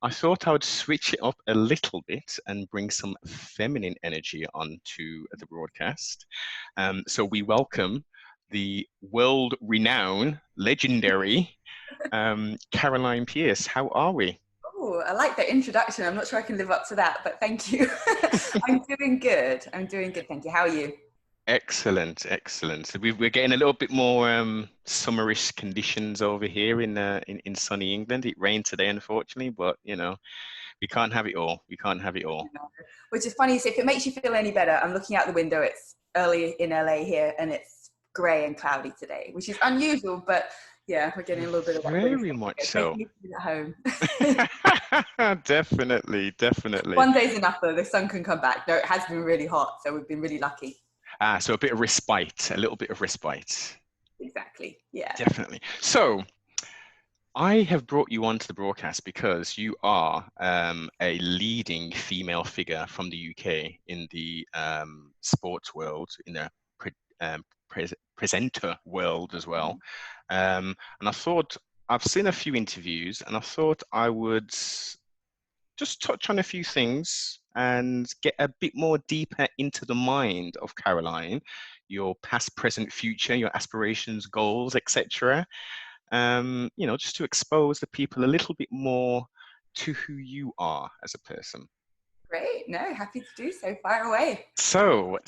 I thought I would switch it up a little bit and bring some feminine energy onto the broadcast. So we welcome the world-renowned, legendary Caroline Pearce. How are we? Oh, I like that introduction. I'm not sure I can live up to that, but thank you. I'm doing good. I'm doing good, thank you. How are you? Excellent, excellent. So we're getting a little bit more summerish conditions over here in sunny England. It rained today, unfortunately, but we can't have it all. We can't have it all. Which is funny. So if it makes you feel any better, I'm looking out the window. It's early in LA here, and it's grey and cloudy today, which is unusual, but yeah, we're getting a little bit of that rain. Very much It's so. making me feel at home. Definitely, definitely. One day's enough though. The sun can come back. No, it has been really hot, so we've been really lucky. So a bit of respite, a little bit of respite. Exactly. Yeah. Definitely. So I have brought you onto the broadcast because you are a leading female figure from the UK in the sports world, in the presenter world as well. And I thought, I've seen a few interviews, and I thought I would just touch on a few things and get a bit more deeper into the mind of Caroline, your past, present, future, your aspirations, goals, etc. Just to expose the people a little bit more to who you are as a person. Great. No, happy to do so. Fire away. So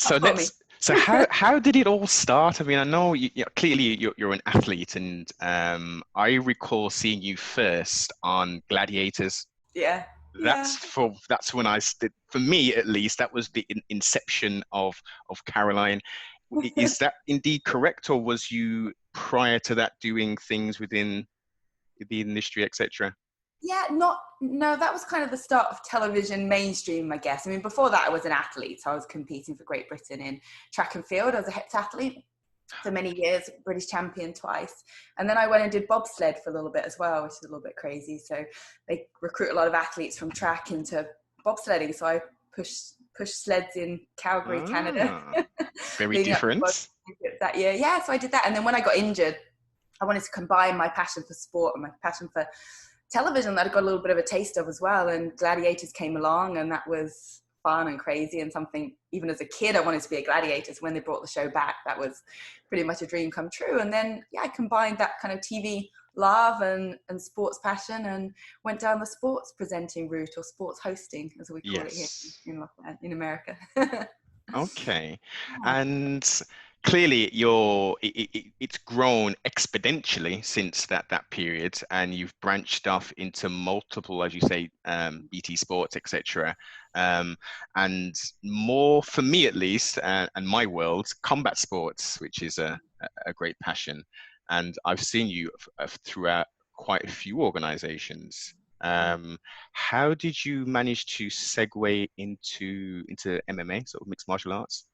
how did it all start? I mean, I know clearly you're an athlete, and I recall seeing you first on Gladiators. Yeah. That's when for me at least, that was the inception of Caroline. Is that indeed correct, or was you prior to that doing things within the industry, etc.? Yeah, no, that was kind of the start of television mainstream, I guess. I mean, before that, I was an athlete. So I was competing for Great Britain in track and field. I was a heptathlete for many years, British champion twice. And then I went and did bobsled for a little bit as well, which is a little bit crazy. So they recruit a lot of athletes from track into bobsledding. So I pushed sleds in Calgary, Canada. Very different. That year. Yeah, so I did that. And then when I got injured, I wanted to combine my passion for sport and my passion for television that I got a little bit of a taste of as well. And Gladiators came along, and that was fun and crazy, and something even as a kid I wanted to be a gladiator. So when they brought the show back, that was pretty much a dream come true. And then I combined that kind of TV love and sports passion and went down the sports presenting route, or sports hosting as we call it here in America. Okay. And clearly it's grown exponentially since that period, and you've branched off into multiple, as you say, BT Sports, etc. And more, for me at least, and my world, combat sports, which is a great passion. And I've seen you throughout quite a few organizations. How did you manage to segue into MMA, sort of mixed martial arts?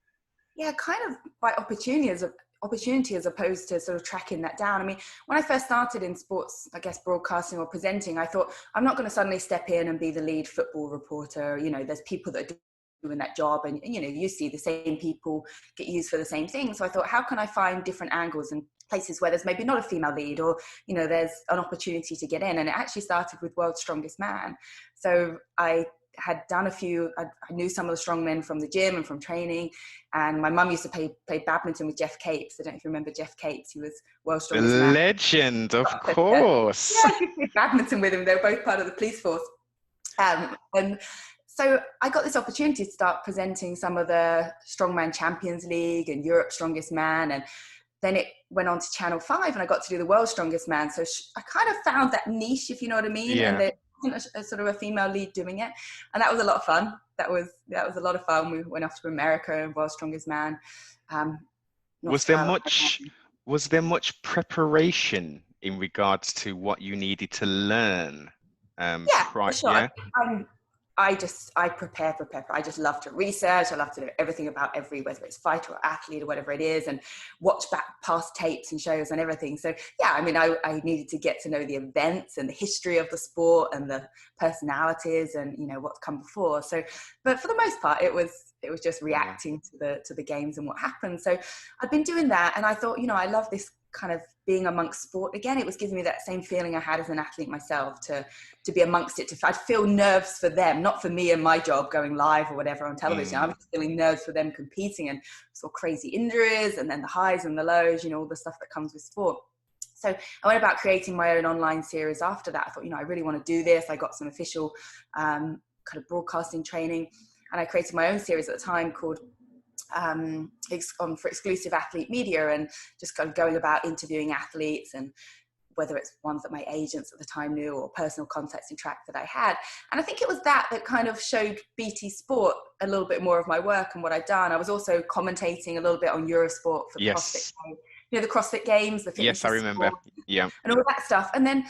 Yeah, kind of by opportunity as opposed to sort of tracking that down. I mean, when I first started in sports, I guess broadcasting or presenting, I thought I'm not going to suddenly step in and be the lead football reporter. There's people that are doing that job, and you see the same people get used for the same thing. So I thought, how can I find different angles and places where there's maybe not a female lead, or there's an opportunity to get in? And it actually started with World's Strongest Man. So I had done a few, I knew some of the strong men from the gym and from training, and my mum used to play badminton with Jeff Capes. I don't know if you remember Jeff Capes. He was World's Strongest Man. Legend, of course. Yeah, I played badminton with him. They were both part of the police force. And so I got this opportunity to start presenting some of the Strongman Champions League and Europe's Strongest Man, and then it went on to Channel 5, and I got to do the World's Strongest Man. So I kind of found that niche, if you know what I mean. Yeah. And a sort of a female lead doing it, and that was a lot of fun. That was a lot of fun. We went off to America and World's Strongest Man. Was there much preparation in regards to what you needed to learn? Yeah, for sure. Yeah? I prepare. I just love to research. I love to know everything about whether it's fighter or athlete or whatever it is, and watch back past tapes and shows and everything. So yeah, I mean, I needed to get to know the events and the history of the sport and the personalities and what's come before. So, but for the most part, it was just reacting to the games and what happened. So I've been doing that, and I thought, I love this kind of being amongst sport again. It was giving me that same feeling I had as an athlete myself, to be amongst it. I'd feel nerves for them, not for me and my job going live or whatever on television. I was feeling nerves for them competing, and saw crazy injuries, and then the highs and the lows, all the stuff that comes with sport. So I went about creating my own online series after that. I thought, I really want to do this. I got some official kind of broadcasting training, and I created my own series at the time called for exclusive athlete media, and just kind of going about interviewing athletes, and whether it's ones that my agents at the time knew or personal contacts in track that I had. And I think it was that kind of showed BT Sport a little bit more of my work and what I'd done. I was also commentating a little bit on Eurosport for the CrossFit, the CrossFit Games, the fitness. Yes, I remember. Yeah. And all that stuff. And then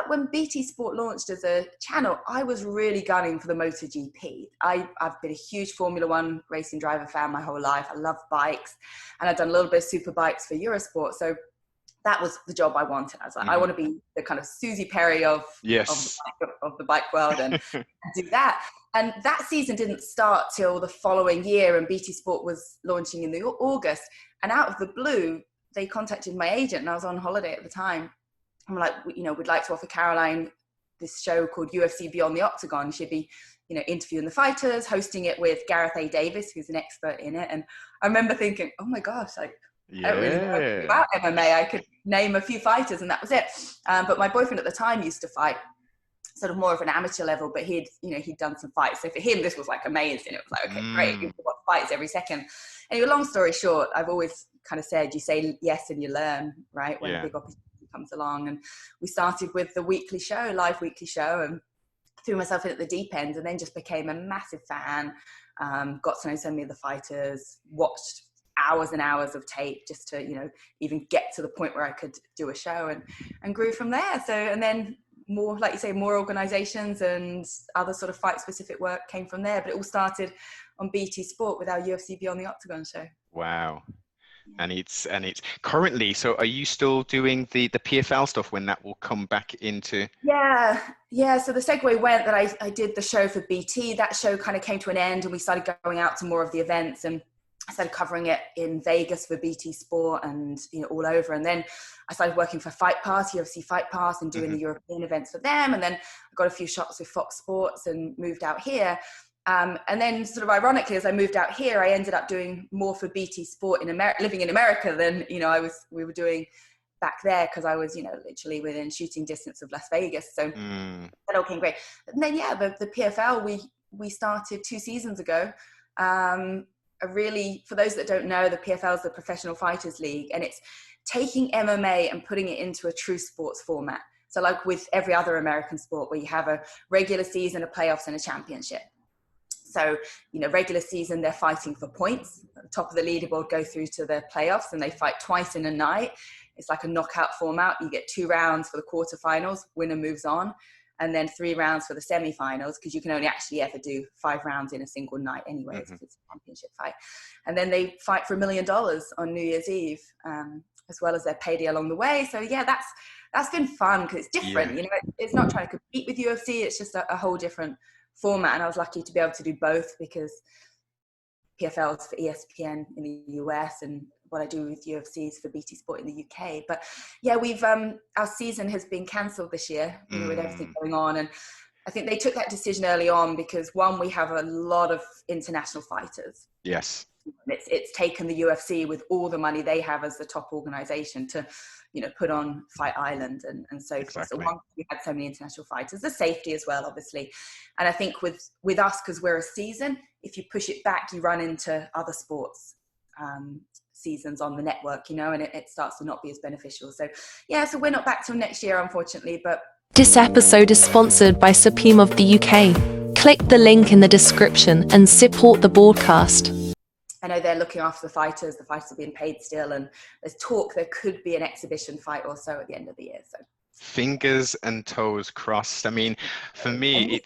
when BT Sport launched as a channel, I was really gunning for the MotoGP. I've been a huge Formula One racing driver fan my whole life. I love bikes, and I've done a little bit of super bikes for Eurosport. So that was the job I wanted. I was like, I want to be the kind of Susie Perry of the bike world, and do that. And that season didn't start till the following year, and BT Sport was launching in August. And out of the blue, they contacted my agent, and I was on holiday at the time. I'm like, we'd like to offer Caroline this show called UFC Beyond the Octagon. She'd be, interviewing the fighters, hosting it with Gareth A. Davis, who's an expert in it. And I remember thinking, oh my gosh, I don't really know anything about MMA. I could name a few fighters, and that was it. But my boyfriend at the time used to fight sort of more of an amateur level, but he'd done some fights. So for him, this was like amazing. It was like, okay, great. We've got fights every second. Anyway, long story short, I've always kind of said, you say yes and you learn, right? When a big opportunity comes along. And we started with the live weekly show, and threw myself in at the deep end, and then just became a massive fan. Got to know so many of the fighters, watched hours and hours of tape just to, even get to the point where I could do a show, and grew from there. So, and then more, like you say, more organizations and other sort of fight specific work came from there. But it all started on BT Sport with our UFC Beyond the Octagon show. Wow. And it's currently, so are you still doing the PFL stuff when that will come back into? Yeah. So the segue went that I did the show for BT. That show kind of came to an end, and we started going out to more of the events, and I started covering it in Vegas for BT Sport, and all over. And then I started working for Fight Pass, UFC Fight Pass, and doing the European events for them. And then I got a few shots with Fox Sports and moved out here. And then sort of ironically, as I moved out here, I ended up doing more for BT Sport in America, living in America than, we were doing back there, because I was, literally within shooting distance of Las Vegas. So that all came great. And then, the PFL, we started 2 seasons ago. For those that don't know, the PFL is the Professional Fighters League, and it's taking MMA and putting it into a true sports format. So like with every other American sport, where you have a regular season, a playoffs, and a championship. So, regular season, they're fighting for points. At the top of the leaderboard go through to the playoffs, and they fight twice in a night. It's like a knockout format. You get 2 rounds for the quarterfinals, winner moves on, and then 3 rounds for the semifinals, because you can only actually ever do 5 rounds in a single night anyway, if it's a championship fight. And then they fight for $1 million on New Year's Eve, as well as their payday along the way. So yeah, that's been fun, because it's different. It's not trying to compete with UFC. It's just a whole different format, and I was lucky to be able to do both, because PFL is for ESPN in the US, and what I do with UFC is for BT Sport in the UK. But yeah, we've our season has been cancelled this year, with everything going on, and I think they took that decision early on because, one, we have a lot of international fighters. Yes. It's taken the UFC, with all the money they have as the top organization, to put on Fight Island and so forth. So once we had so many international fighters, the safety as well, obviously. And I think with us, because we're a season, if you push it back, you run into other sports seasons on the network, and it starts to not be as beneficial. So yeah, so we're not back till next year, unfortunately. But this episode is sponsored by Supreme of the UK. Click the link in the description and support the broadcast. I know they're looking after the fighters. The fighters are being paid still, and there's talk there could be an exhibition fight or so at the end of the year. So fingers and toes crossed. I mean, for me,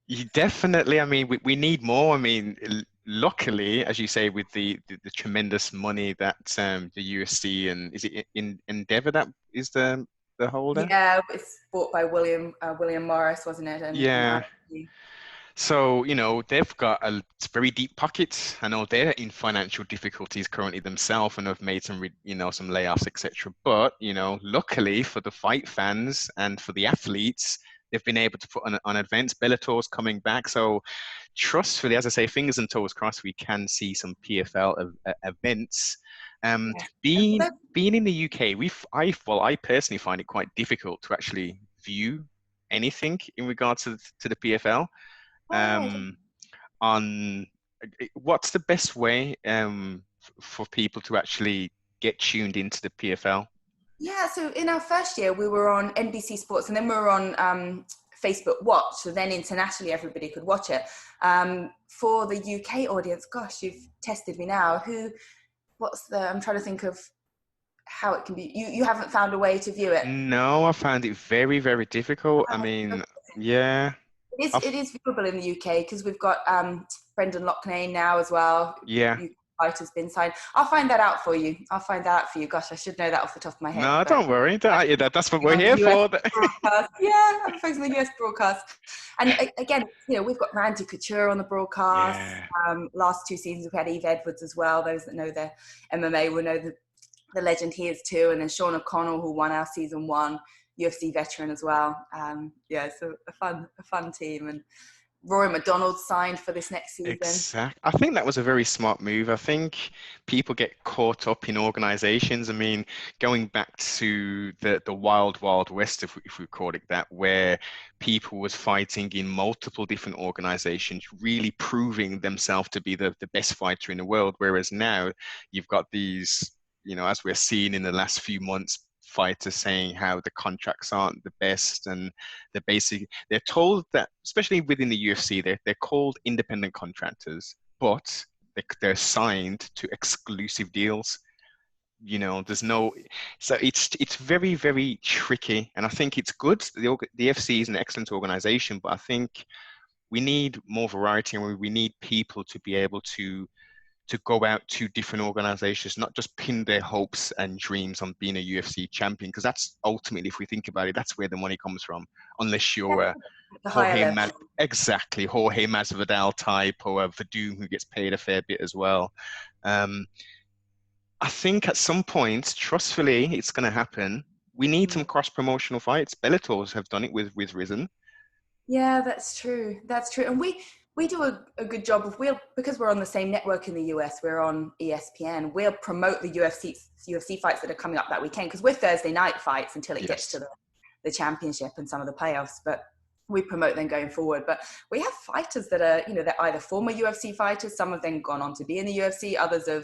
you definitely. I mean, we need more. I mean, luckily, as you say, with the tremendous money that the UFC, and is it in Endeavour that is the holder? Yeah, it's bought by William Morris, wasn't it? And yeah. So, they've got a very deep pockets. I know they're in financial difficulties currently themselves and have made some, some layoffs, etc. But, luckily for the fight fans and for the athletes, they've been able to put on events. Bellator's coming back. So, trustfully, as I say, fingers and toes crossed, we can see some PFL events. Yes. Being in the UK, I personally find it quite difficult to actually view anything in regards to the PFL. Right. On what's the best way for people to actually get tuned into the PFL? Yeah, so in our first year, we were on NBC Sports, and then we were on Facebook Watch. So then internationally, everybody could watch it. For the UK audience, gosh, you've tested me now. I'm trying to think of how it can be. You haven't found a way to view it. No, I found it very, very difficult. I mean, yeah. It is viewable in the UK because we've got Brendan Loughnane now as well. Yeah. Fight has been signed. I'll find that out for you. Gosh, I should know that off the top of my head. No, don't worry. That's what we're here for. Yeah, I'm focusing on the US broadcast. And again, we've got Randy Couture on the broadcast. Yeah. Last 2 seasons, we've had Eve Edwards as well. Those that know their MMA will know the legend he is too. And then Sean O'Connell, who won our season 1, UFC veteran as well. So a fun team. And Rory McDonald signed for this next season. Exactly. I think that was a very smart move. I think people get caught up in organizations. I mean, going back to the wild, wild west, if we call it that, where people was fighting in multiple different organizations, really proving themselves to be the best fighter in the world. Whereas now you've got these, as we're seeing in the last few months, fighters saying how the contracts aren't the best, and they're told that, especially within the UFC, they're called independent contractors, but they're signed to exclusive deals. So it's very, very tricky, and I think it's good. The FC is an excellent organization, but I think we need more variety, and we need people to be able to go out to different organizations, not just pin their hopes and dreams on being a UFC champion, because that's ultimately, if we think about it, that's where the money comes from, unless you're Jorge Masvidal type, or a Verdum who gets paid a fair bit as well. I think at some point, trustfully, it's going to happen. We need some cross-promotional fights. Bellators have done it with Risen. Yeah, that's true. And we do a good job of, because we're on the same network in the US, we're on ESPN, we'll promote the UFC fights that are coming up that weekend, because we're Thursday night fights until it gets to the championship and some of the playoffs, but we promote them going forward. But we have fighters that are, they're either former UFC fighters, some have then gone on to be in the UFC, others have,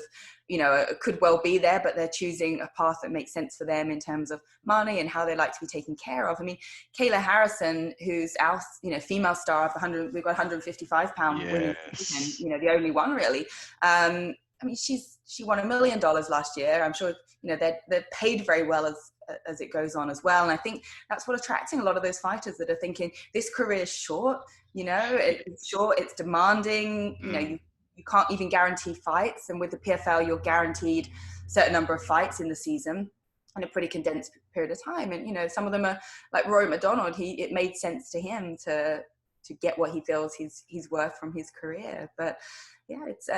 could well be there, but they're choosing a path that makes sense for them in terms of money and how they like to be taken care of. I mean, Kayla Harrison, who's our, female star of 100, we've got 155-pound women's division, the only one really. I mean, she won $1 million last year. I'm sure, they're paid very well as it goes on as well. And I think that's what attracting a lot of those fighters that are thinking, this career is short, it's short, it's demanding, you can't even guarantee fights. And with the PFL, you're guaranteed a certain number of fights in the season in a pretty condensed period of time. And, some of them are like Rory McDonald. It made sense to him to get what he feels he's worth from his career. But yeah, it's,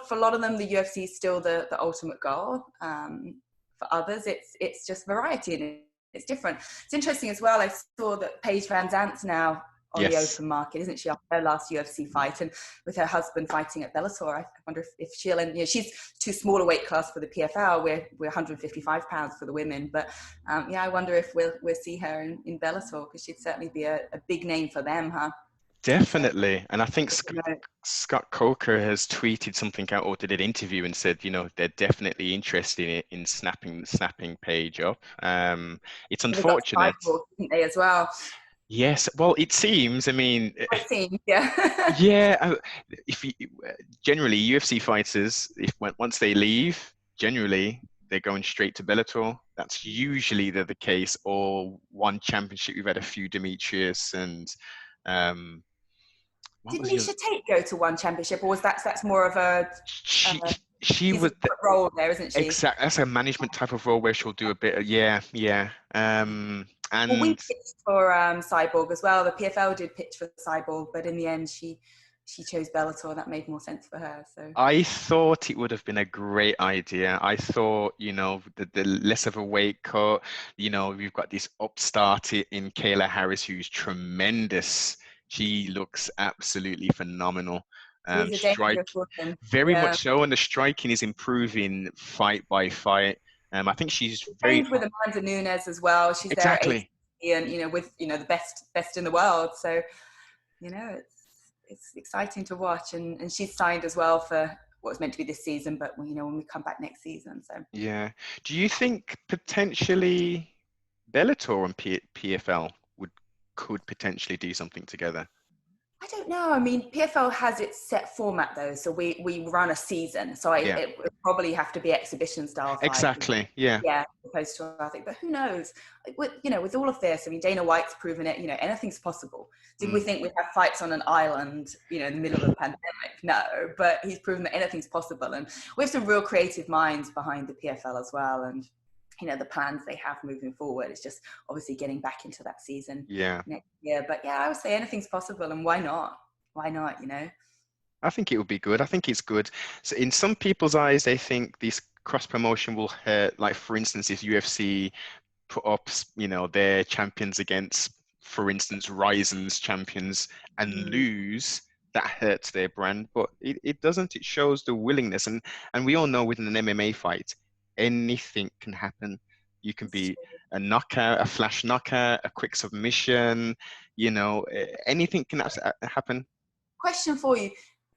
for a lot of them, the UFC is still the ultimate goal. For others, it's just variety and it's different. It's interesting as well. I saw that Paige Van Zant's now on the open market, isn't she, after her last UFC fight, and with her husband fighting at Bellator. I wonder if she'll, and she's too small a weight class for the PFL. We're 155 pounds for the women, but I wonder if we'll see her in Bellator, because she'd certainly be a big name for them, huh? Definitely. And I think Scott Coker has tweeted something out or did an interview and said, they're definitely interested in snapping Paige up. It's unfortunate. Didn't they, as well? Yes. Well, it seems, I mean, yeah. Yeah. Generally UFC fighters, once they leave, generally they're going straight to Bellator. That's usually the case, or one championship. We've had a few Demetrius and did Misha Tate go to one championship, or was that's more of a she was the role there, isn't she? Exactly. That's a management type of role where she'll do a bit of, yeah. Well, we And pitched for Cyborg as well. The PFL did pitch for Cyborg, but in the end, she chose Bellator. That made more sense for her. So I thought it would have been a great idea. I thought, the less of a weight cut, we've got this upstart in Kayla Harris who's tremendous. She looks absolutely phenomenal. she's a Strike, dangerous woman. very Yeah. much so, and the striking is improving fight by fight. I think she's very Trained with Amanda Nunes as well. She's there at exactly. ATP and with the best in the world. So it's exciting to watch, and she's signed as well for what was meant to be this season, but when we come back next season. So Yeah. Do you think potentially Bellator and PFL could potentially do something together? I don't know. I mean, PFL has its set format though, so we run a season. So Yeah. it would probably have to be exhibition style fight. Exactly. Yeah. Yeah, as opposed to I think. But who knows? With all of this, I mean, Dana White's proven it. Anything's possible. Did we think we'd have fights on an island, in the middle of a pandemic? No, but he's proven that anything's possible, and we have some real creative minds behind the PFL as well, and the plans they have moving forward. It's just obviously getting back into that season next year. But yeah, I would say anything's possible, and why not? Why not? I think it would be good. I think it's good. So in some people's eyes, they think this cross promotion will hurt. Like for instance, if UFC put up, their champions against, for instance, Ryzen's champions and lose, that hurts their brand. But it doesn't. It shows the willingness, and we all know within an MMA fight, anything can happen. You can be a knockout, a flash knockout, a quick submission, anything can happen. Question for you.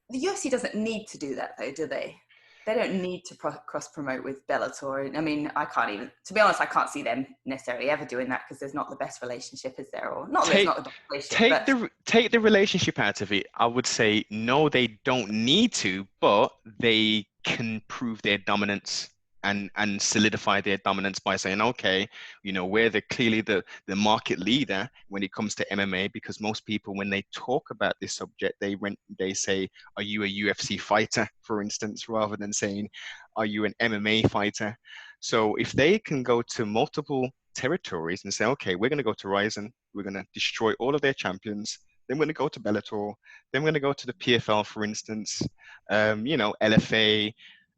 The UFC doesn't need to do that though, do they? They don't need to cross-promote with Bellator. I mean, I can't even, to be honest, I can't see them necessarily ever doing that because there's not the best relationship, is there? Or not that it's not the best relationship, take the relationship out of it. I would say, no, they don't need to, but they can prove their dominance and solidify their dominance by saying, okay, we're clearly the market leader when it comes to MMA, because most people, when they talk about this subject, they say, are you a UFC fighter, for instance, rather than saying, are you an MMA fighter? So if they can go to multiple territories and say, okay, we're going to go to Ryzen, we're going to destroy all of their champions, then we're going to go to Bellator, then we're going to go to the PFL, for instance, LFA,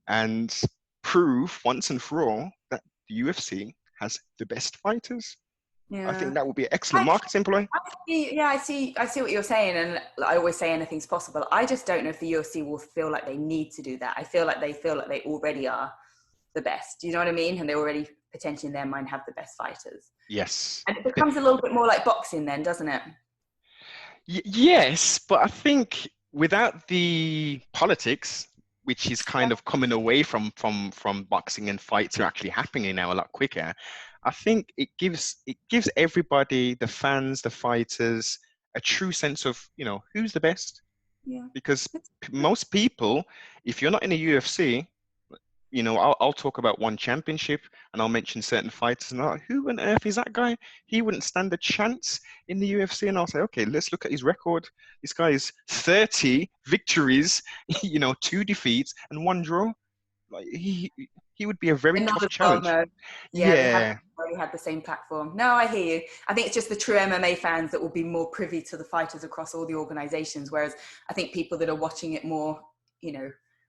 and prove once and for all that the UFC has the best fighters. I think that would be an excellent marketing ploy. I see what you're saying, and I always say anything's possible. I just don't know if the UFC will feel like they need to do that. I feel like they already are the best. Do you know what I mean? And they already potentially in their mind have the best fighters. Yes. And it becomes a little bit more like boxing then, doesn't it? Yes, but I think without the politics, which is kind of coming away from boxing, and fights are actually happening now a lot quicker, I think it gives everybody, the fans, the fighters, a true sense of, who's the best. Yeah. Because most people, if you're not in a UFC, I'll talk about one championship and I'll mention certain fighters and I'm like, who on earth is that guy? He wouldn't stand a chance in the UFC. And I'll say, okay, let's look at his record. This guy is 30 victories, 2 defeats and 1 draw. Like he would be a very tough challenge. Yeah. We have the same platform. No, I hear you. I think it's just the true MMA fans that will be more privy to the fighters across all the organizations. Whereas I think people that are watching it more,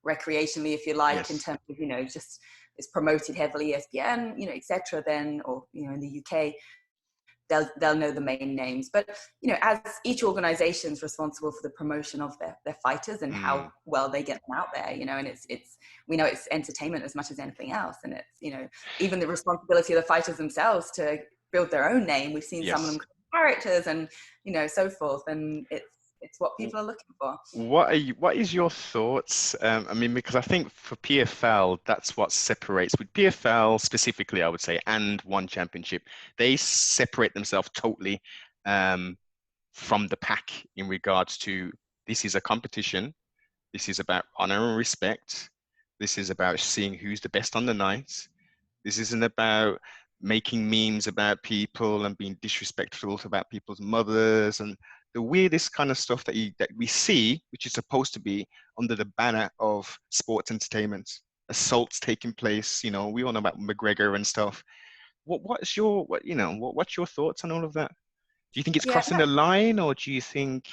recreationally, if you like, Yes. in terms of, just it's promoted heavily, ESPN, etc. Then, or, in the UK, they'll know the main names. But, as each organization's responsible for the promotion of their fighters and how well they get them out there, and it's we know it's entertainment as much as anything else. And it's, even the responsibility of the fighters themselves to build their own name. We've seen some of them characters and, so forth. And it's what people are looking for. What is your thoughts? Because I think for PFL, that's what separates. With PFL specifically, I would say, and One Championship, they separate themselves totally from the pack in regards to, this is a competition. This is about honor and respect. This is about seeing who's the best on the night. This isn't about making memes about people and being disrespectful about people's mothers and the weirdest kind of stuff that we see, which is supposed to be under the banner of sports entertainment. Assaults taking place, we all know about McGregor and stuff. what's your thoughts on all of that? Do you think it's Yeah, crossing the line, or do you think?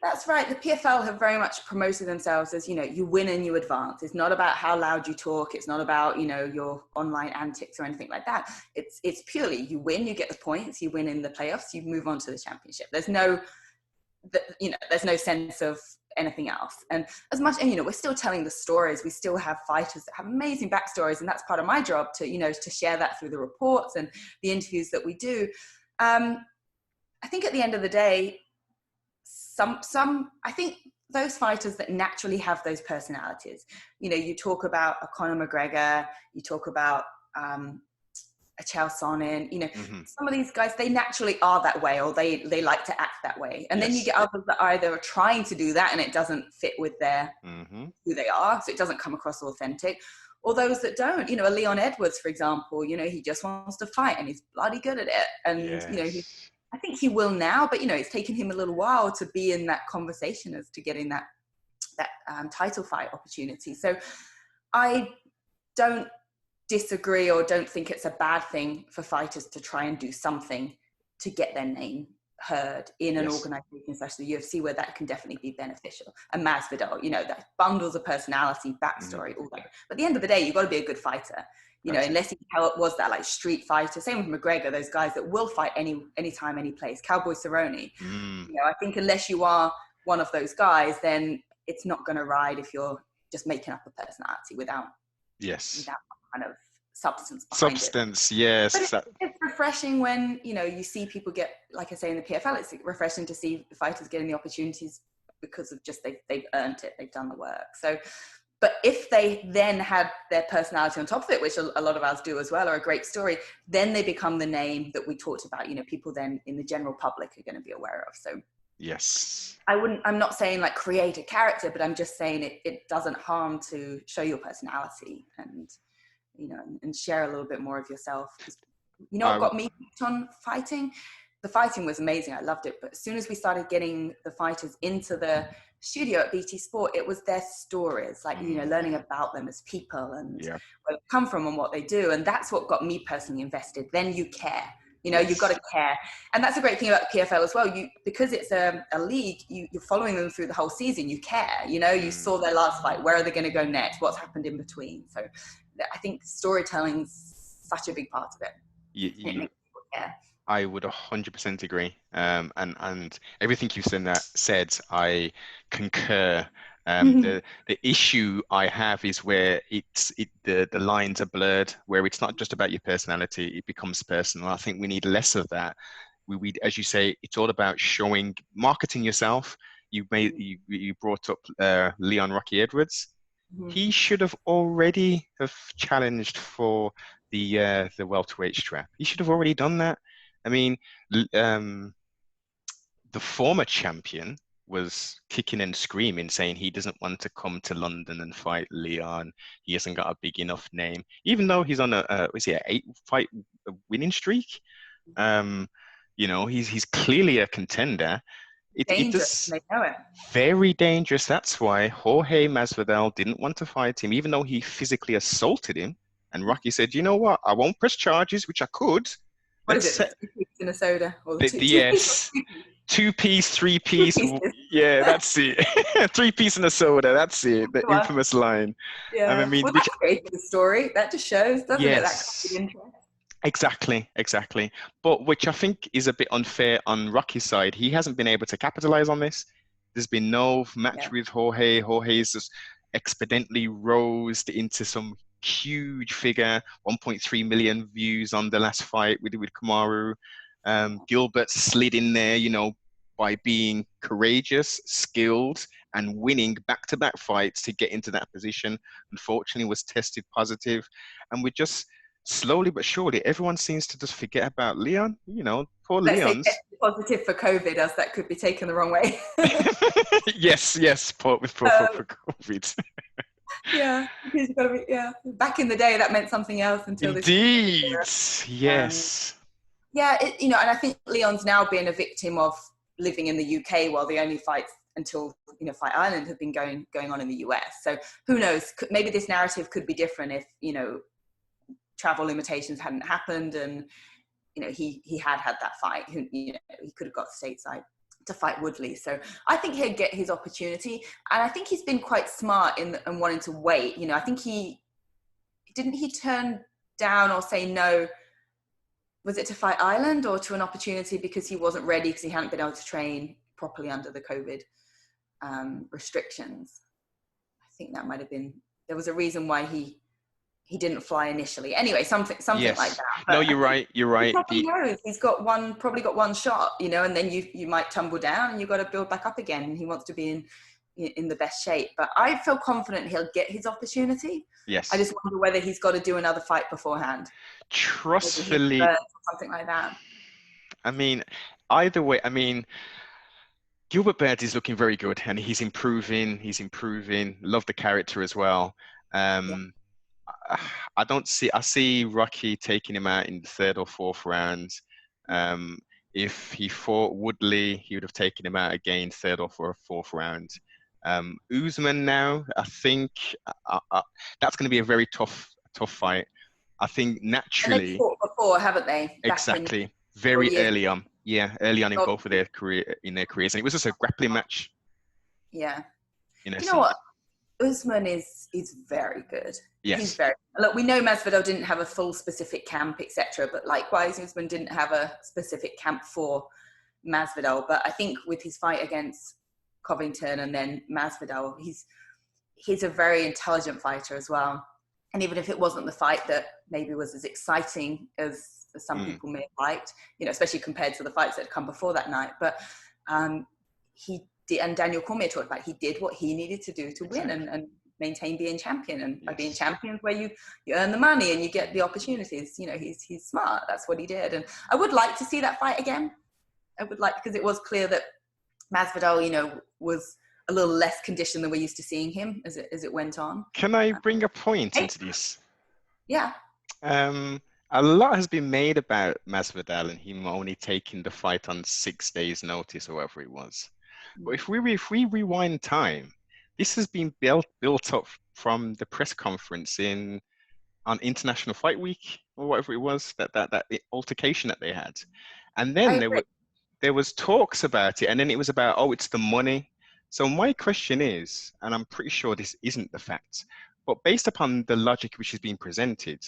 that's right. The PFL have very much promoted themselves as, you win and you advance. It's not about how loud you talk. It's not about, your online antics or anything like that. It's purely you win, you get the points, you win in the playoffs, you move on to the championship. There's no sense of anything else. And as much, and we're still telling the stories. We still have fighters that have amazing backstories, and that's part of my job to share that through the reports and the interviews that we do. I think at the end of the day, I think those fighters that naturally have those personalities, you talk about a Conor McGregor, you talk about a Chael Sonnen, some of these guys, they naturally are that way, or they like to act that way. And then you get others that either are trying to do that and it doesn't fit with their who they are, so it doesn't come across authentic. Or those that don't, a Leon Edwards, for example, he just wants to fight and he's bloody good at it. And, I think he will now, but, it's taken him a little while to be in that conversation as to getting that title fight opportunity. So I don't disagree or don't think it's a bad thing for fighters to try and do something to get their name heard in an organization such as the UFC, where that can definitely be beneficial. And Masvidal, that bundles of personality, backstory, all that. But at the end of the day, you've got to be a good fighter. Unless he was that like street fighter. Same with McGregor, those guys that will fight anytime, any place. Cowboy Cerrone. I think unless you are one of those guys, then it's not going to ride if you're just making up a personality without kind of substance behind it. Yes. But it's refreshing when, you see people get, like I say, in the PFL, it's refreshing to see the fighters getting the opportunities because of just they've earned it, they've done the work. So, but if they then had their personality on top of it, which a lot of us do as well, or a great story, then they become the name that we talked about, people then in the general public are going to be aware of. So yes, I'm not saying like create a character, but I'm just saying it doesn't harm to show your personality and, and share a little bit more of yourself. What got me hooked on fighting? The fighting was amazing. I loved it. But as soon as we started getting the fighters into the studio at BT Sport, it was their stories, like, learning about them as people and where they come from and what they do. And that's what got me personally invested. Then you care. You've got to care. And that's a great thing about the PFL as well. Because it's a league, you're following them through the whole season. You care. You saw their last fight. Where are they going to go next? What's happened in between? So I think storytelling's such a big part of it. It makes people care. I would 100% agree. And everything you've said, I concur. The issue I have is where the lines are blurred, where it's not just about your personality, it becomes personal. I think we need less of that. We as you say, it's all about marketing yourself. You brought up Leon Rocky Edwards. He should have already challenged for the welterweight strap. He should have already done that. I mean, the former champion was kicking and screaming, saying he doesn't want to come to London and fight Leon. He hasn't got a big enough name, even though he's on an 8-fight winning streak. He's clearly a contender. Dangerous. They know it. Very dangerous. That's why Jorge Masvidal didn't want to fight him, even though he physically assaulted him. And Rocky said, "You know what? I won't press charges," which I could. What is it? 2 piece in a soda? Or yes. 2-piece, 3-piece. Yeah, that's it. 3-piece in a soda. That's it. The infamous line. Yeah. And I mean, that's great for the story. That just shows, doesn't it? That kind of interest. Exactly. But which I think is a bit unfair on Rocky's side. He hasn't been able to capitalize on this. There's been no match with Jorge. Jorge's just exponentially rose into some huge figure, 1.3 million views on the last fight with Kamaru. Gilbert slid in there, by being courageous, skilled, and winning back-to-back fights to get into that position. Unfortunately, was tested positive, and we're just slowly but surely, everyone seems to just forget about Leon. Poor Leon's positive for COVID, as that could be taken the wrong way. yes, for COVID. Yeah, because you've got to be, back in the day that meant something else until indeed yes. And I think Leon's now been a victim of living in the UK while the only fights until Fight Island have been going on in the US. So who knows, maybe this narrative could be different if travel limitations hadn't happened, and he had that fight. He could have got stateside to fight Woodley. So I think he'll get his opportunity, and I think he's been quite smart in wanting to wait. I think he turn down or say no. Was it to fight Ireland or to an opportunity because he wasn't ready because he hadn't been able to train properly under the COVID restrictions? I think that might have been, there was a reason why he didn't fly initially. Anyway, something Yes. like that. But no, you're right. You're right. he probably knows he's probably got one shot, and then you might tumble down and you've got to build back up again. And he wants to be in the best shape. But I feel confident he'll get his opportunity. Yes. I just wonder whether he's got to do another fight beforehand. Trustfully. Or something like that. I mean, either way, Gilbert Burns is looking very good and he's improving. Love the character as well. I see Rocky taking him out in the 3rd or 4th round. If he fought Woodley, he would have taken him out again 3rd or 4th round. Usman now, I think that's going to be a very tough fight. I think naturally. They've fought before, haven't they? Exactly. Very early on. Yeah, early on in both of their careers, and it was just a grappling match. Yeah. You know what? Usman is very good. Yes. He's look, we know Masvidal didn't have a full specific camp, etc. But likewise, Usman didn't have a specific camp for Masvidal. But I think with his fight against Covington and then Masvidal, he's a very intelligent fighter as well. And even if it wasn't the fight that maybe was as exciting as some people may have liked, especially compared to the fights that had come before that night, but he did, and Daniel Cormier talked about, he did what he needed to do to win and maintain being champion. And by being champion, where you earn the money and you get the opportunities. He's smart. That's what he did. And I would like to see that fight again. Because it was clear that Masvidal, was a little less conditioned than we're used to seeing him as it went on. Can I bring a point into this? Yeah. A lot has been made about Masvidal and him only taking the fight on 6 days' notice or whatever it was. But if we rewind time, this has been built up from the press conference on International Fight Week or whatever it was, that altercation that they had, and then there was talks about it, and then it was about, it's the money. So my question is, and I'm pretty sure this isn't the fact, but based upon the logic which is being presented,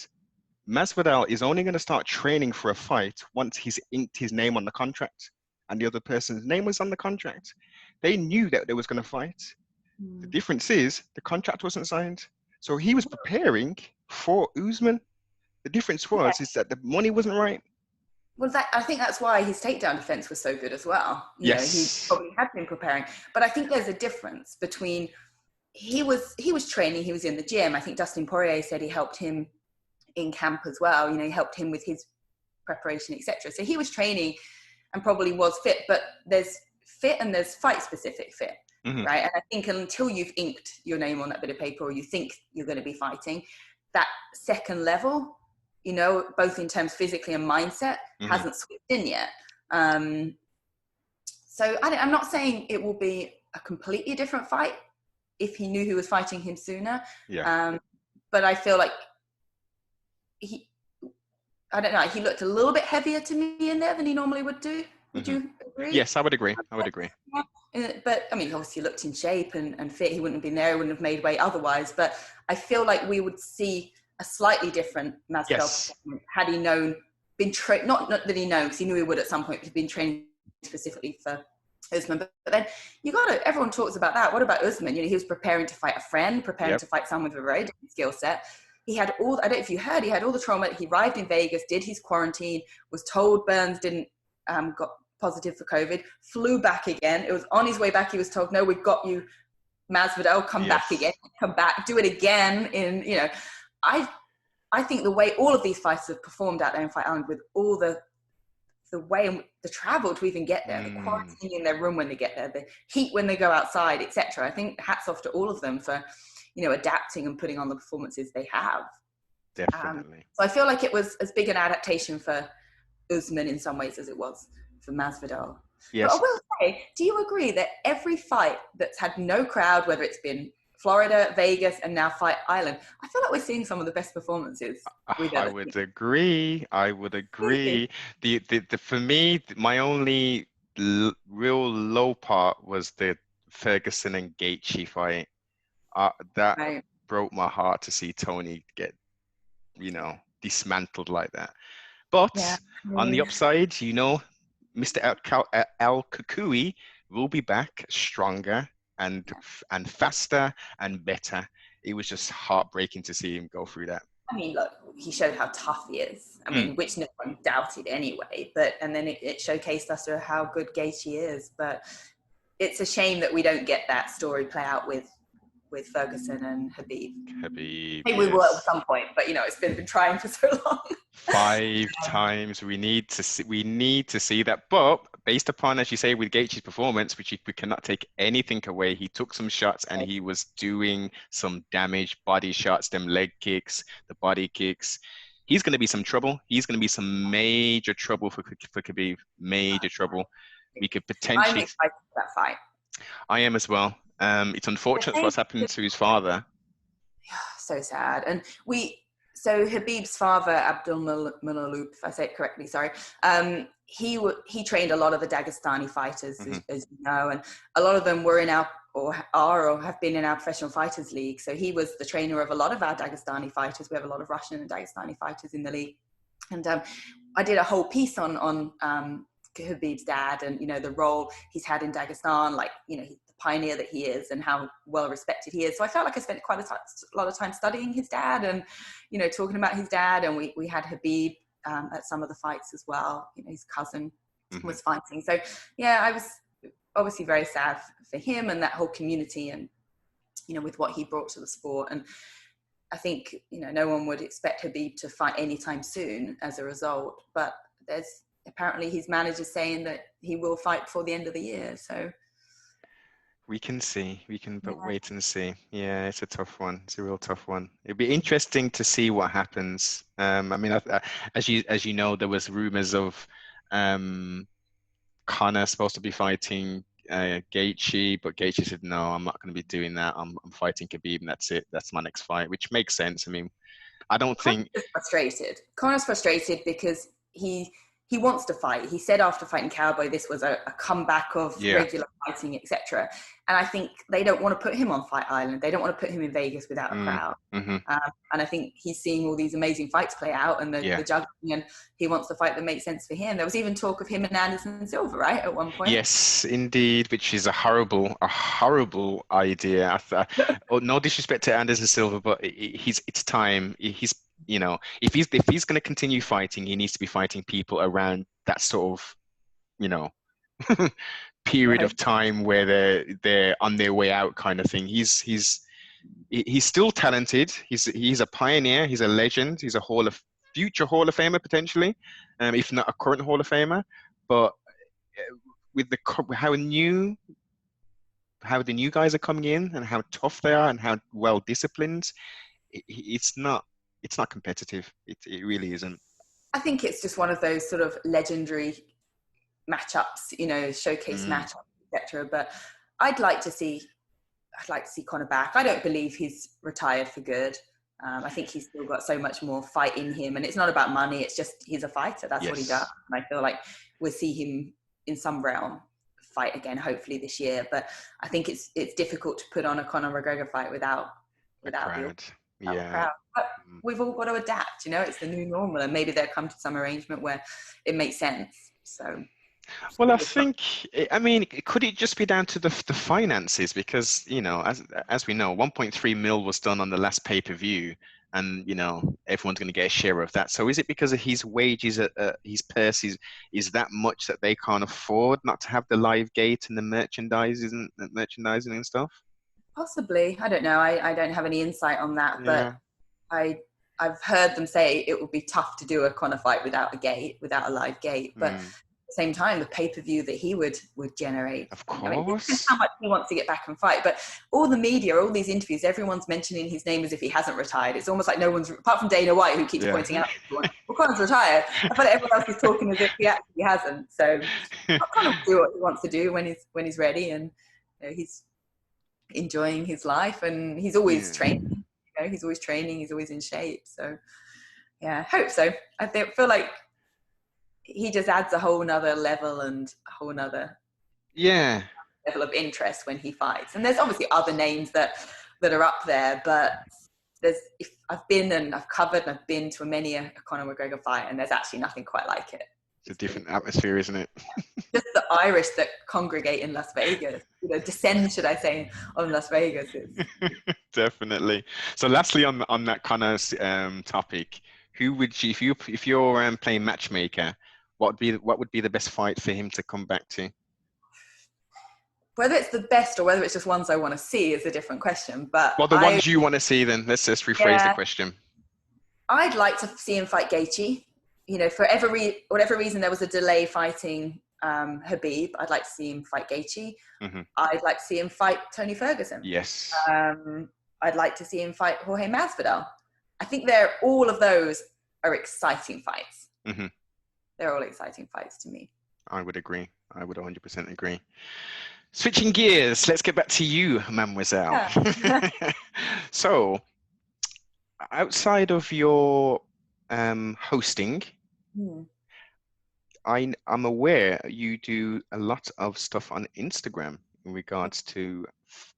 Masvidal is only going to start training for a fight once he's inked his name on the contract and the other person's name was on the contract. They knew that they was going to fight. The difference is the contract wasn't signed. So he was preparing for Usman. The difference is that the money wasn't right. Well, I think that's why his takedown defense was so good as well. Yes. He probably had been preparing. But I think there's a difference between, he was training, he was in the gym. I think Dustin Poirier said he helped him in camp as well. He helped him with his preparation, etc. So he was training and probably was fit, but there's fit and there's fight specific fit, right? And I think until you've inked your name on that bit of paper or you think you're going to be fighting, that second level, both in terms physically and mindset, hasn't switched in yet. So I'm not saying it will be a completely different fight if he knew who was fighting him sooner. Yeah. But I feel like I don't know, he looked a little bit heavier to me in there than he normally would do. Would you agree? Yes, I would agree. But I mean, obviously he looked in shape and fit. He wouldn't have been there. He wouldn't have made weight otherwise. But I feel like we would see a slightly different Masvidal had he been trained, not that he knows, because he knew he would at some point, he'd been trained specifically for Usman. But then everyone talks about that. What about Usman? He was preparing to fight a friend, preparing to fight someone with a very different skill set. He had I don't know if you heard, he had all the trauma. He arrived in Vegas, did his quarantine, was told Burns got positive for COVID, flew back again. It was on his way back. He was told, no, we've got you, Masvidal, come back again, come back, do it again. I think the way all of these fighters have performed out there in Fight Island, with all the way and the travel to even get there, the quarantine in their room when they get there, the heat when they go outside, etc. I think hats off to all of them for, adapting and putting on the performances they have. Definitely. So I feel like it was as big an adaptation for Usman in some ways as it was for Masvidal. Yes. But I will say, do you agree that every fight that's had no crowd, whether it's been Florida, Vegas, and now Fight Island. I feel like we're seeing some of the best performances we've I ever would seen. agree. I would Really? agree. The for me, my only real low part was the Ferguson and Gaethje fight. That Right. broke my heart to see Tony get, Yeah. dismantled like that. Yeah. But on the Really. upside, Mr. El Kukui will be back stronger and faster and better. It was just heartbreaking to see him go through that. I mean, look, he showed how tough he is. I mean, which no one doubted anyway. And then it showcased us how good Gaethje is. But it's a shame that we don't get that story play out with Ferguson and Habib. Habib, Maybe we will at yes. some point, but it's been trying for so long. 5 times. We need to see that. But based upon, as you say, with Gaethje's performance, which we cannot take anything away, he took some shots and he was doing some damage, body shots, them leg kicks, the body kicks. He's going to be some trouble. He's going to be some major trouble for Khabib. Major trouble. We could I'm potentially. excited for that fight. I am as well. It's unfortunate what's happened to his father. So sad. And so Habib's father, Abdulmanaloup, if I say it correctly, sorry, he trained a lot of the Dagestani fighters, as you know, and a lot of them were in our, or have been in our professional fighters league. So he was the trainer of a lot of our Dagestani fighters. We have a lot of Russian and Dagestani fighters in the league. And I did a whole piece on Habib's dad and, the role he's had in Dagestan, like, the pioneer that he is and how well respected he is. So I felt like I spent quite a lot of time studying his dad and, talking about his dad. And we had Habib at some of the fights as well. His cousin was fighting. So yeah, I was obviously very sad for him and that whole community and, with what he brought to the sport. And I think, no one would expect Habib to fight anytime soon as a result, but apparently his manager's saying that he will fight before the end of the year. So we can see. We can but wait and see. Yeah, it's a tough one. It's a real tough one. It'd be interesting to see what happens. I mean, as you know, there was rumors of Conor supposed to be fighting Gaethje, but Gaethje said, no, I'm not going to be doing that. I'm fighting Khabib, and that's it. That's my next fight, which makes sense. I mean, I don't think Conor's frustrated because he wants to fight. He said after fighting Cowboy, this was a comeback of regular fighting, etc. And I think they don't want to put him on Fight Island. They don't want to put him in Vegas without a crowd. And I think he's seeing all these amazing fights play out and the juggling, and he wants the fight that makes sense for him. There was even talk of him and Anderson Silva, right, at one point? Yes, indeed, which is a horrible idea. No disrespect to Anderson Silva, but it's time. He's if he's going to continue fighting, he needs to be fighting people around that sort of, period of time where they're on their way out, kind of thing. He's still talented. He's a pioneer. He's a legend. He's a future Hall of Famer potentially, if not a current Hall of Famer. But with how the new guys are coming in and how tough they are and how well disciplined, it's not competitive. It really isn't. I think it's just one of those sort of legendary matchups, showcase matchups, etc. But I'd like to see Conor back. I don't believe he's retired for good. I think he's still got so much more fight in him, and it's not about money. It's just he's a fighter. That's what he does. And I feel like we'll see him in some realm fight again, hopefully this year. But I think it's difficult to put on a Conor McGregor fight without crowd. Crowd. But we've all got to adapt. It's the new normal, and maybe they'll come to some arrangement where it makes sense. So. Well, I think, could it just be down to the finances? Because, as we know, 1.3 mil was done on the last pay-per-view, and, everyone's going to get a share of that. So is it because of his wages, his purse is that much that they can't afford not to have the live gate and the merchandising and stuff? Possibly. I don't know. I don't have any insight on that, but I've heard them say it would be tough to do a Conor fight without a live gate, but at the same time, the pay-per-view that he would generate. Of course. I mean, this is how much he wants to get back and fight. But all the media, all these interviews, everyone's mentioning his name as if he hasn't retired. It's almost like no one's, apart from Dana White, who keeps pointing out, well, Conor's retired. I feel like everyone else is talking as if he actually hasn't. So I'll kind of do what he wants to do when he's ready. And he's enjoying his life, and he's always Yeah. training. You know, he's always training. He's always in shape. So yeah, I hope so. Feel like he just adds a whole nother level and a whole nother level of interest when he fights. And there's obviously other names that are up there, but I've covered and I've been to many a Conor McGregor fight, and there's actually nothing quite like it. It's a different atmosphere, isn't it? Just the Irish that congregate in Las Vegas, descend, should I say, on Las Vegas. Definitely. So lastly, on that Conor topic, who would you, if you're playing matchmaker, what would be the best fight for him to come back to? Whether it's the best or whether it's just ones I want to see is a different question. But Well, the ones you want to see, then let's just rephrase the question. I'd like to see him fight Gaethje. You know, for whatever reason, there was a delay fighting Khabib. I'd like to see him fight Gaethje. Mm-hmm. I'd like to see him fight Tony Ferguson. Yes. I'd like to see him fight Jorge Masvidal. I think all of those are exciting fights. Mm-hmm. They're all exciting fights to me. I would agree. I would 100% agree. Switching gears, let's get back to you, mademoiselle. Yeah. So, outside of your hosting, I'm aware you do a lot of stuff on Instagram in regards to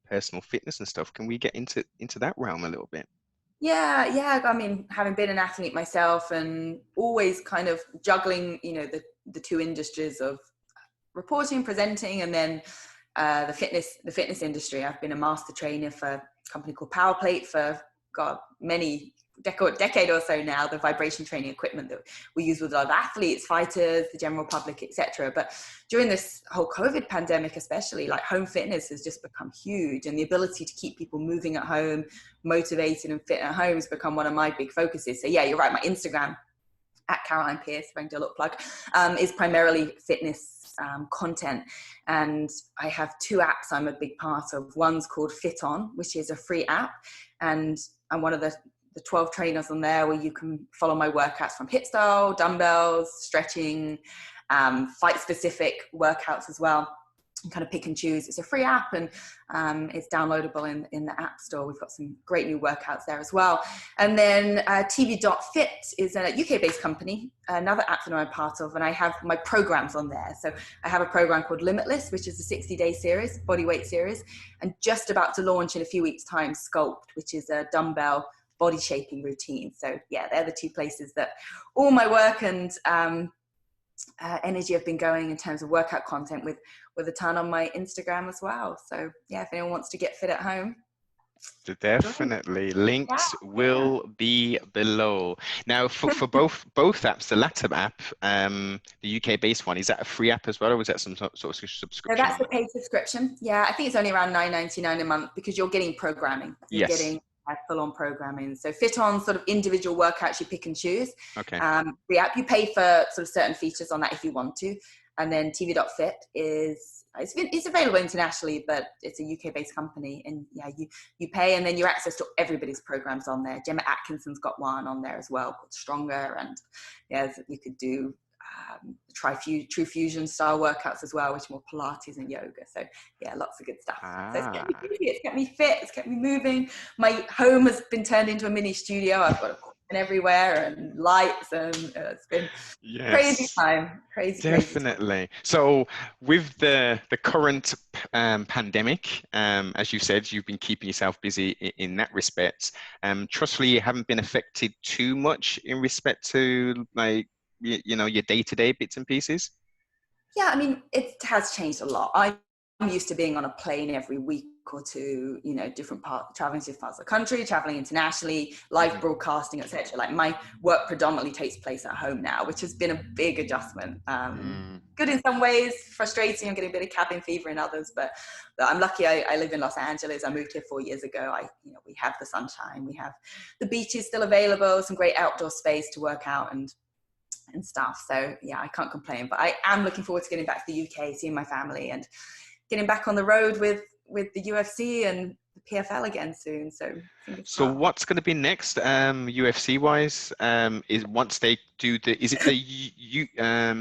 personal fitness and stuff. Can we get into that realm a little bit? Yeah. I mean, having been an athlete myself and always kind of juggling, the two industries of reporting, presenting, and then the fitness industry. I've been a master trainer for a company called PowerPlate for many decade or so now. The vibration training equipment that we use with a lot of athletes, fighters, the general public, etc. But during this whole COVID pandemic, especially, like, home fitness has just become huge, and the ability to keep people moving at home, motivated and fit at home has become one of my big focuses. So yeah, you're right. My Instagram at Caroline Pearce, if I can do a little plug, is primarily fitness content. And I have two apps I'm a big part of. One's called FitOn, which is a free app. And I'm one of the 12 trainers on there, where you can follow my workouts from hip style, dumbbells, stretching, fight specific workouts as well. And kind of pick and choose. It's a free app, and it's downloadable in the App Store. We've got some great new workouts there as well. And then Tv.Fit is a UK-based company, another app that I'm a part of, and I have my programs on there. So I have a program called Limitless, which is a 60-day series, bodyweight series, and just about to launch in a few weeks' time, SKULPT, which is a dumbbell body shaping routine. So yeah, they're the two places that all my work and energy have been going in terms of workout content, with a ton on my Instagram as well. So yeah, if anyone wants to get fit at home, definitely links will be below. Now for both apps, the latter app, the UK based one, is that a free app as well, or was that some sort of subscription? So that's the paid subscription. Yeah, I think it's only around $9.99 a month, because you're getting programming. You're getting full-on programming. So FitOn, sort of individual workouts you pick and choose. Okay. The app, you pay for sort of certain features on that if you want to. And then Tv.Fit it's available internationally, but it's a UK-based company. And yeah, you pay, and then you access to everybody's programs on there. Gemma Atkinson's got one on there as well called Stronger. And yeah, you could do True Fusion style workouts as well, which are more Pilates and yoga. So yeah, lots of good stuff. So it's kept me busy, it's kept me fit, it's kept me moving. My home has been turned into a mini studio. I've got equipment everywhere and lights, and it's been crazy time. Definitely. So with the current pandemic, as you said, you've been keeping yourself busy in that respect. Trustfully, you haven't been affected too much in respect to, like, your day-to-day bits and pieces? Yeah, I mean, it has changed a lot. I'm used to being on a plane every week or two, traveling to different parts of the country, traveling internationally, live broadcasting, etc. Like, my work predominantly takes place at home now, which has been a big adjustment. Good in some ways, frustrating. I'm getting a bit of cabin fever in others, but I'm lucky. I live in Los Angeles. I moved here 4 years ago. We have the sunshine, we have the beaches still available, some great outdoor space to work out and stuff. So yeah, I can't complain, but I am looking forward to getting back to the UK, seeing my family, and getting back on the road with the UFC and the PFL again soon. So what's going to be next, UFC wise? Is once they do the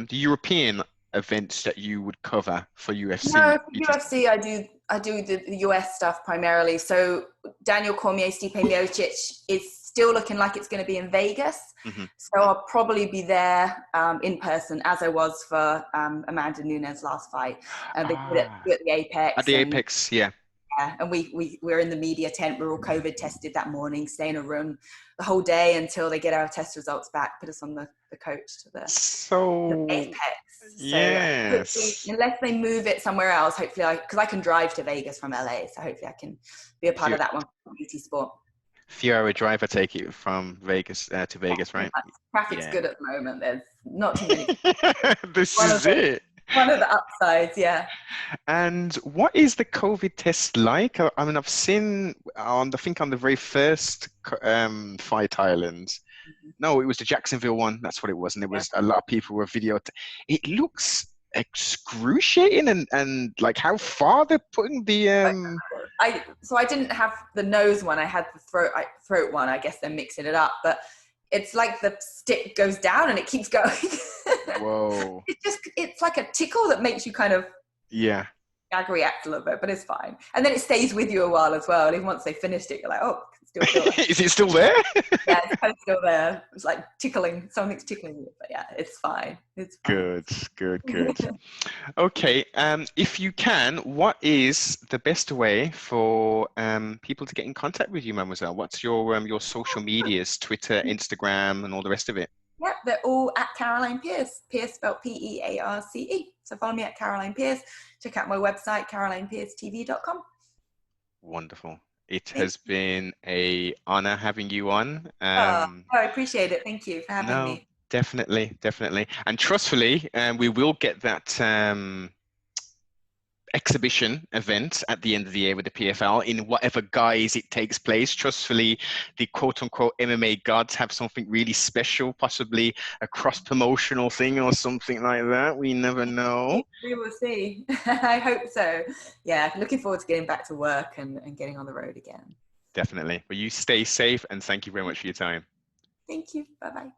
European events that you would cover for UFC? No, for UFC I do I do the US stuff primarily. So Daniel Cormier, Stipe Miocic is still looking like it's going to be in Vegas. Mm-hmm. So I'll probably be there in person, as I was for Amanda Nunes' last fight. And they did it at the Apex. At the Apex, yeah. Yeah, and we're in the media tent. We're all COVID tested that morning, stay in a room the whole day until they get our test results back, put us on the coach to the Apex. Yes. So unless they move it somewhere else, hopefully because I can drive to Vegas from LA, so hopefully I can be a part of that one for BT Sport. Few-hour drive, I take it, from Vegas to Vegas, right? Traffic's good at the moment. There's not too many. This is it. One of the upsides, yeah. And what is the COVID test like? I mean, I've seen I think on the very first Fight Island. No, it was the Jacksonville one. That's what it was. And there was a lot of people were it looks excruciating, and like how far they're putting the So I didn't have the nose one. I had the throat one. I guess they're mixing it up, but it's like the stick goes down and it keeps going. Whoa. It's like a tickle that makes you kind of gag react a little bit, but it's fine. And then it stays with you a while as well. And even once they finished it, you're like, oh, still feel it. Is it still there? Yeah, it's kind of still there. It's like something's tickling you, but yeah, it's fine. It's fine. Good. Okay, if you can, what is the best way for people to get in contact with you, Mademoiselle? What's your social medias, Twitter, Instagram, and all the rest of it? Yeah, they're all at Caroline Pearce. Pearce spelled Pearce. So follow me at Caroline Pearce. Check out my website, carolinepearcetv.com. Wonderful. It has been an honor having you on. I appreciate it. Thank you for having me. Definitely. And trustfully, we will get that exhibition event at the end of the year with the PFL in whatever guise it takes place. Trustfully, the quote-unquote MMA gods have something really special, possibly a cross-promotional thing or something like that. We never know. We will see. I hope so. Yeah, looking forward to getting back to work and getting on the road again. Definitely. Well, you stay safe, and thank you very much for your time. Thank you. Bye-bye.